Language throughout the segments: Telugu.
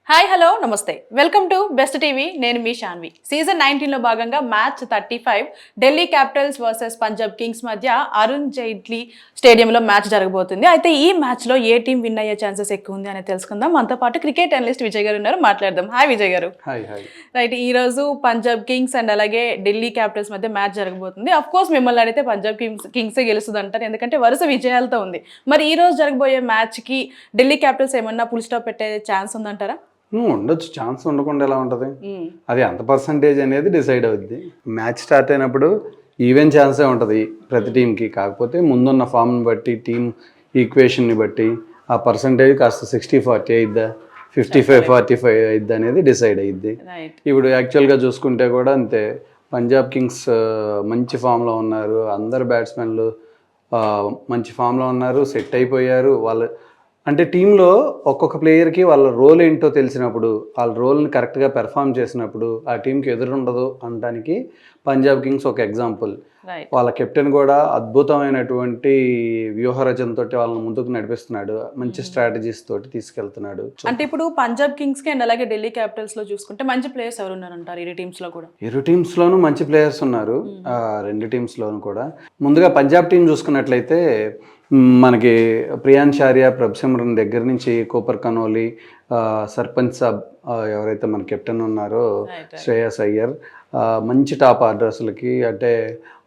హాయ్ హలో నమస్తే వెల్కమ్ టు బెస్ట్ టీవీ. నేను మీ శాన్వి. సీజన్ 19లో భాగంగా match 35 Delhi Capitals versus Punjab Kings మధ్య అరుణ్ జైట్లీ స్టేడియంలో మ్యాచ్ జరగబోతుంది. అయితే ఈ మ్యాచ్లో ఏ టీం విన్ అయ్యే ఛాన్సెస్ ఎక్కువ ఉంది అనేది తెలుసుకుందాం. మనతో పాటు క్రికెట్ అనలిస్ట్ విజయ్ గారు ఉన్నారు, మాట్లాడదాం. హాయ్ విజయ్ గారు. రైట్, ఈ రోజు పంజాబ్ కింగ్స్ అండ్ అలాగే ఢిల్లీ క్యాపిటల్స్ మధ్య మ్యాచ్ జరగబోతుంది. అఫ్ కోర్స్ మిమ్మల్ని అడిగితే పంజాబ్ కింగ్సే గెలుస్తుంది అంటారు, ఎందుకంటే వరుస విజయాలతో ఉంది. మరి ఈ రోజు జరగబోయే మ్యాచ్కి ఢిల్లీ క్యాపిటల్స్ ఏమన్నా ఫుల్ స్టాప్ పెట్టే ఛాన్స్ ఉందంటారా? ఉండొచ్చు, ఛాన్స్ ఉండకుండా ఎలా ఉంటుంది. అది ఎంత పర్సంటేజ్ అనేది డిసైడ్ అవుద్ది. మ్యాచ్ స్టార్ట్ అయినప్పుడు ఈవెన్ ఛాన్సే ఉంటుంది ప్రతి టీంకి. కాకపోతే ముందున్న ఫామ్ని బట్టి, టీమ్ ఈక్వేషన్ని బట్టి ఆ పర్సంటేజ్ కాస్త 60-40 అయిద్దా, 55-45 అయిద్దా అనేది డిసైడ్ అయ్యిద్ది. ఇప్పుడు యాక్చువల్గా చూసుకుంటే కూడా అంతే. పంజాబ్ కింగ్స్ మంచి ఫామ్లో ఉన్నారు, అందరు బ్యాట్స్మెన్లు మంచి ఫామ్లో ఉన్నారు, సెట్ అయిపోయారు. వాళ్ళు అంటే టీంలో ఒక్కొక్క ప్లేయర్కి వాళ్ళ రోల్ ఏంటో తెలిసినప్పుడు, వాళ్ళ రోల్ని కరెక్ట్గా పెర్ఫామ్ చేసినప్పుడు ఆ టీంకి ఎదురుండదు అనడానికి పంజాబ్ కింగ్స్ ఒక ఎగ్జాంపుల్. వాళ్ళ కెప్టెన్ కూడా అద్భుతమైనటువంటి వ్యూహరచనతో వాళ్ళని ముందుకు నడిపిస్తున్నాడు, మంచి స్ట్రాటజీస్ తోటి తీసుకెళ్తున్నాడు. అంటే ఇప్పుడు పంజాబ్ కింగ్స్ కి అండ్ అలాగే ఢిల్లీ క్యాపిటల్స్ లో చూసుకుంటే మంచి ప్లేయర్స్ ఎవరు ఉన్నారంటారు ఇరు టీమ్స్ లో కూడా? ఇరు టీమ్స్ లోనూ మంచి ప్లేయర్స్ ఉన్నారు, రెండు టీమ్స్ లోనూ కూడా. ముందుగా పంజాబ్ టీం చూసుకున్నట్లయితే మనకి ప్రియాన్ షారియా, ప్రభ్ సిమ్రన్ దగ్గర నుంచి కూపర్ కనోలీ, సర్పంచ్ సాబ్ ఎవరైతే మన కెప్టెన్ ఉన్నారో శ్రేయస్ అయ్యర్, మంచి టాప్ ఆర్డర్స్లకి అంటే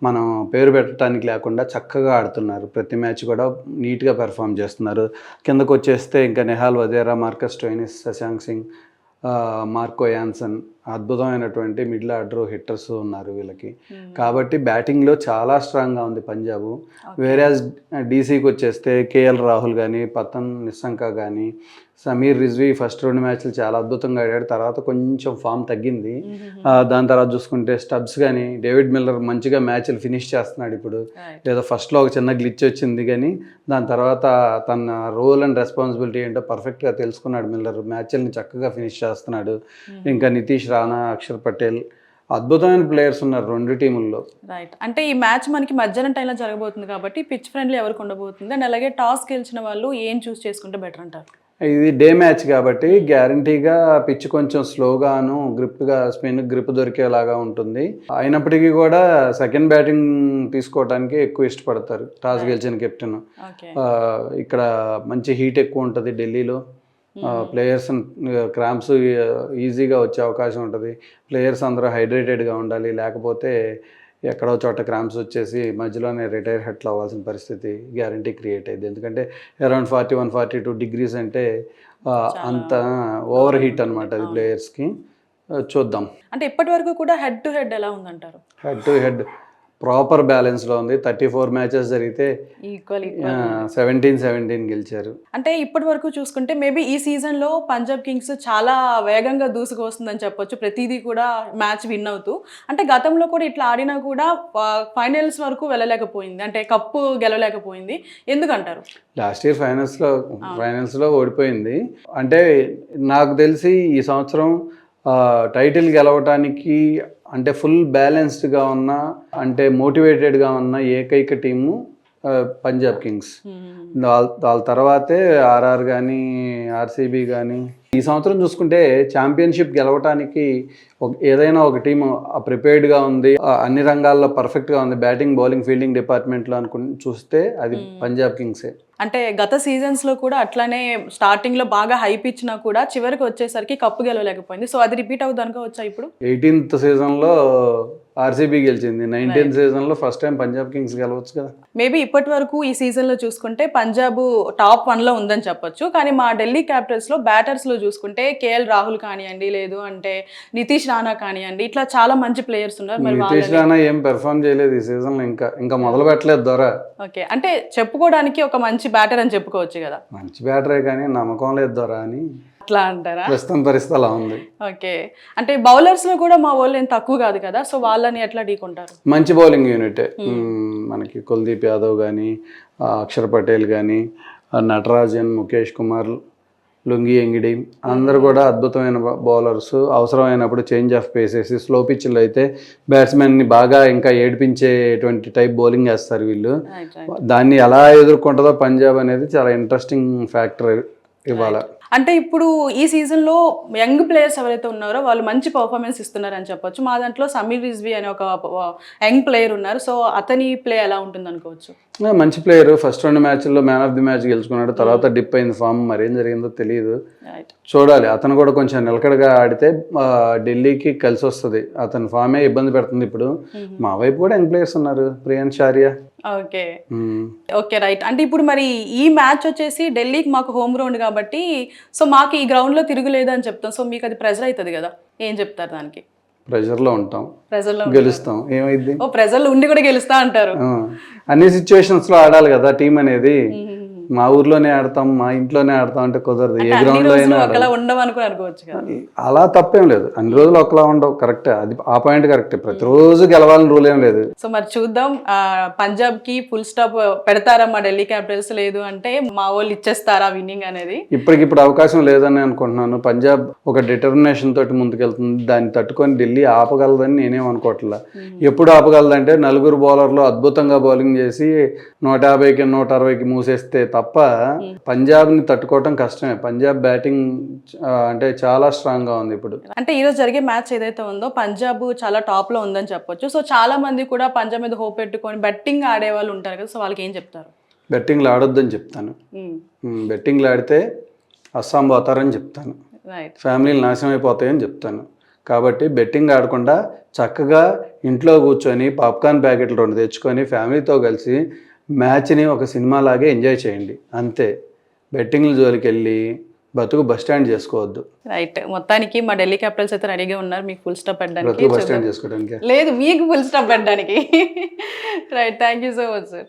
మనం పేరు పెట్టడానికి లేకుండా చక్కగా ఆడుతున్నారు. ప్రతి మ్యాచ్ కూడా నీట్గా పెర్ఫామ్ చేస్తున్నారు. కిందకు వచ్చేస్తే ఇంకా Nehal Wadhera, Marcus Stoinis, Shashank Singh, Marco Jansen, అద్భుతమైనటువంటి మిడిల్ ఆర్డర్ హిట్టర్స్ ఉన్నారు వీళ్ళకి. కాబట్టి బ్యాటింగ్లో చాలా స్ట్రాంగ్గా ఉంది పంజాబ్. వేరేజ్ డీసీకి వచ్చేస్తే కేఎల్ రాహుల్ కానీ, పతన్ నిస్సంక కానీ, సమీర్ రిజ్వీ ఫస్ట్ 2 మ్యాచ్లు చాలా అద్భుతంగా ఆడాడు, తర్వాత కొంచెం ఫామ్ తగ్గింది. దాని తర్వాత చూసుకుంటే స్టబ్స్ కానీ, డేవిడ్ మిల్లర్ మంచిగా మ్యాచ్లు ఫినిష్ చేస్తున్నాడు ఇప్పుడు. లేదా ఫస్ట్లో ఒక చిన్న గ్లిచ్ వచ్చింది కానీ దాని తర్వాత తన రోల్ అండ్ రెస్పాన్సిబిలిటీ ఏంటో పర్ఫెక్ట్గా తెలుసుకున్నాడు మిల్లర్, మ్యాచ్ల్ని చక్కగా ఫినిష్ చేస్తున్నాడు. ఇంకా నితీష్ రాణా, అక్షర్ పటేల్, అద్భుతమైన ప్లేయర్స్ ఉన్నారు రెండు టీముల్లో. రైట్, అంటే ఈ మ్యాచ్ మనకి మధ్యాహ్నం టైంలో జరగబోతుంది కాబట్టి పిచ్ ఫ్రెండ్లీ ఎవరికి ఉండబోతుంది అండ్ అలాగే టాస్ గెలిచిన వాళ్ళు ఏం చూస్ చేసుకుంటే బెటర్ అంటారు? ఇది డే మ్యాచ్ కాబట్టి గ్యారంటీగా పిచ్ కొంచెం స్లోగాను, గ్రిప్గా స్పిన్ గ్రిప్ దొరికేలాగా ఉంటుంది. అయినప్పటికీ కూడా సెకండ్ బ్యాటింగ్ తీసుకోవడానికి ఎక్కువ ఇష్టపడతారు టాస్ గెలిచిన కెప్టెన్. ఇక్కడ మంచి హీట్ ఎక్కువ ఉంటుంది ఢిల్లీలో. ప్లేయర్స్ క్రాంప్స్ ఈజీగా వచ్చే అవకాశం ఉంటుంది. ప్లేయర్స్ అందరూ హైడ్రేటెడ్గా ఉండాలి, లేకపోతే ఎక్కడో చోట క్రాంప్స్ వచ్చేసి మధ్యలోనే రిటైర్ హెట్లు అవ్వాల్సిన పరిస్థితి గ్యారంటీ క్రియేట్ అయ్యింది. ఎందుకంటే అరౌండ్ 41-42 డిగ్రీస్ అంటే అంత ఓవర్ హీట్ అనమాట అది ప్లేయర్స్కి. చూద్దాం. అంటే ఇప్పటి వరకు కూడా హెడ్ టు హెడ్ ఎలా ఉందంటారు? హెడ్ టు హెడ్ ప్రాపర్ బ్యాలెన్స్లో ఉంది. 34 మ్యాచెస్ జరిగితే ఈక్వల్ 17 గెలిచారు. అంటే ఇప్పటి వరకు చూసుకుంటే మేబీ ఈ సీజన్లో పంజాబ్ కింగ్స్ చాలా వేగంగా దూసుకు వస్తుందని చెప్పొచ్చు, ప్రతిదీ కూడా మ్యాచ్ విన్ అవుతూ. అంటే గతంలో కూడా ఇట్లా ఆడినా కూడా ఫైనల్స్ వరకు వెళ్ళలేకపోయింది, అంటే కప్పు గెలవలేకపోయింది, ఎందుకంటారు? లాస్ట్ ఇయర్ ఫైనల్స్లో ఓడిపోయింది. అంటే నాకు తెలిసి ఈ సంవత్సరం టైటిల్ గెలవటానికి అంటే ఫుల్ బ్యాలెన్స్డ్గా ఉన్న, అంటే మోటివేటెడ్గా ఉన్న ఏకైక టీము పంజాబ్ కింగ్స్. వాళ్ళ తర్వాతే ఆర్ఆర్ కానీ, ఆర్సీబీ కానీ. ఈ సంవత్సరం చూసుకుంటే ఛాంపియన్షిప్ గెలవటానికి ఏదైనా ఒక టీము ప్రిపేర్డ్గా ఉంది, అన్ని రంగాల్లో పర్ఫెక్ట్గా ఉంది, బ్యాటింగ్, బౌలింగ్, ఫీల్డింగ్ డిపార్ట్మెంట్లో చూస్తే అది పంజాబ్ కింగ్సే. అంటే గత సీజన్స్లో కూడా అట్లానే స్టార్టింగ్లో బాగా హైప్ ఇచ్చినా కూడా చివరికి వచ్చేసరికి కప్పు గెలవలేకపోయింది. సో అది రిపీట్ అవుతుంది అనుకోవచ్చా ఇప్పుడు? 18th సీజన్లో ఆర్సీబీ గెలిచింది, 19th సీజన్లో ఫస్ట్ టైం పంజాబ్ కింగ్స్ గెలవచ్చు కదా. మేబీ ఇప్పటి వరకు ఈ సీజన్లో చూసుకుంటే పంజాబ్ టాప్ 1లో ఉందని చెప్పొచ్చు. కానీ మా ఢిల్లీ క్యాపిటల్స్లో బ్యాటర్స్లో చూసుకుంటే కేఎల్ రాహుల్ కానివ్వండి, లేదు అంటే నితీష్ రాణా కానివ్వండి, ఇట్లా చాలా మంచి ప్లేయర్స్ ఉన్నారు. నితీష్ రాణా ఏం పెర్ఫామ్ చేయలేదు ఈ సీజన్లో, ఇంకా మొదలు పెట్టలేదు ద్వారా. ఓకే, అంటే చెప్పుకోవడానికి ఒక మంచి బ్యాటర్ అని చెప్పుకోవచ్చు కదా. మంచి బ్యాటరే కానీ నమ్మకం లేదు ద్వారా అని అట్లా అంటారా? ప్రస్తుతం పరిస్థితి అలా ఉంది. ఓకే, అంటే బౌలర్స్లో కూడా మా వాళ్ళు ఏం తక్కువ కాదు కదా, సో వాళ్ళని ఎట్లా ఢీకొంటారు? మంచి బౌలింగ్ యూనిట్ మనకి. కుల్దీప్ యాదవ్ కానీ, అక్షర్ పటేల్ కానీ, నటరాజన్, ముఖేష్ కుమార్, లుంగి ఎంగిడి, అందరూ కూడా అద్భుతమైన బౌలర్స్. అవసరమైనప్పుడు చేంజ్ ఆఫ్ పేసెస్, స్లో పిచ్లు అయితే బ్యాట్స్మెన్ని బాగా ఇంకా ఏడిపించేటువంటి టైప్ బౌలింగ్ వేస్తారు వీళ్ళు. దాన్ని ఎలా ఎదుర్కొంటుందో పంజాబ్ అనేది చాలా ఇంట్రెస్టింగ్ ఫ్యాక్టర్ ఇవాళ. అంటే ఇప్పుడు ఈ సీజన్లో యంగ్ ప్లేయర్స్ ఎవరైతే ఉన్నారో వాళ్ళు మంచి పర్ఫార్మెన్స్ ఇస్తున్నారని చెప్పొచ్చు. మా దాంట్లో సమీర్ రిజ్వీ అనే ఒక యంగ్ ప్లేయర్ ఉన్నారు. సో అతని ప్లే ఎలా ఉంటుంది అనుకోవచ్చు? మంచి ప్లేయర్. ఫస్ట్ 2 మ్యాచ్ల్లో మ్యాన్ ఆఫ్ ది మ్యాచ్ గెలుచుకున్నాడు. తర్వాత డిప్ అయింది ఫామ్, మరేం జరిగిందో తెలియదు. చూడాలి. అతను కూడా కొంచెం నిలకడగా ఆడితే ఢిల్లీకి కలిసి వస్తుంది. అతని ఫామే ఇబ్బంది పెడుతుంది ఇప్పుడు. మా వైపు కూడా యంగ్ ప్లేయర్స్ ఉన్నారు, prions Arya. Okay okay right. అంటే ఇప్పుడు మరి ఈ మ్యాచ్ వచ్చేసి ఢిల్లీకి మాకు హోమ్ గ్రౌండ్ కాబట్టి సో మాకు ఈ గ్రౌండ్లో తిరుగులేదు అని చెప్తాం. సో మీకు అది ప్రెజర్ అవుతుంది కదా, ఏం చెప్తారు దానికి? ప్రెజర్లో ఉంటాం, ప్రెజర్లో గెలుస్తాం, ఏమైంది? ఓ ప్రెజర్లో ఉండి కూడా గెలుస్తా అంటారు. అన్ని సిచ్యువేషన్స్లో ఆడాలి కదా టీం అనేది. మా ఊర్లోనే ఆడతాం, మా ఇంట్లోనే ఆడతాం అంటే కుదరదు. ఏ గ్రౌండ్ లో అయినా అనుకోవచ్చు కదా. అలా తప్పేం లేదు. అన్ని రోజులు ఒకలా ఉండవు. కరెక్టే, అది ఆ పాయింట్ కరెక్టే. ప్రతిరోజు గెలవాలని రూల్ ఏం లేదు. సో మరి చూద్దాం, పంజాబ్ కి ఫుల్ స్టాప్ పెడతారా మా ఢిల్లీ క్యాపిటల్స్, లేదు అంటే మా వాళ్ళు ఇచ్చేస్తారా విన్నింగ్ అనేది? ఇప్పటికిప్పుడు అవకాశం లేదని అనుకుంటున్నాను. పంజాబ్ ఒక డిటర్మినేషన్ తోటి ముందుకెళ్తుంది. దాన్ని తట్టుకొని ఢిల్లీ ఆపగలదని నేనేం అనుకోవట్లా. ఎప్పుడు ఆపగలదంటే 4 బౌలర్లు అద్భుతంగా బౌలింగ్ చేసి 150కి 160కి మూసేస్తే తప్ప పంజాబ్ని తట్టుకోవటం కష్టమే. పంజాబ్ బ్యాటింగ్ అంటే చాలా స్ట్రాంగ్ గా ఉంది ఇప్పుడు. అంటే ఈ రోజు జరిగే మ్యాచ్ ఏదైతే ఉందో పంజాబ్ చాలా టాప్ లో ఉందని చెప్పొచ్చు. సో చాలా మంది కూడా పంజాబ్ మీద హోప్ పెట్టుకొని బెట్టింగ్ ఆడే వాళ్ళు ఉంటారు కదా, సో వాళ్ళకి ఏం చెప్తారు? బెట్టింగ్లు ఆడొద్దని చెప్తాను. బెట్టింగ్లు ఆడితే అస్సాం పోతారని చెప్తాను. ఫ్యామిలీలు నాశనం అయిపోతాయని చెప్తాను. కాబట్టి బెట్టింగ్ ఆడకుండా చక్కగా ఇంట్లో కూర్చొని పాప్కార్న్ ప్యాకెట్లు 2 తెచ్చుకొని ఫ్యామిలీతో కలిసి మ్యాచ్ని ఒక సినిమా లాగే ఎంజాయ్ చేయండి అంతే. బెట్టింగ్ల జోలికి వెళ్ళి బతుకు బస్ స్టాండ్ చేసుకోవద్దు. రైట్. మొత్తానికి మా ఢిల్లీ క్యాపిటల్స్ అయితే రెడీగా ఉన్నారు మీకు ఫుల్ స్టాప్ పెట్టడానికి. బస్ స్టాండ్ చేసుకోవడానికి లేదు, మీకు ఫుల్ స్టాప్ పెట్టడానికి. Right, thank you so much sir.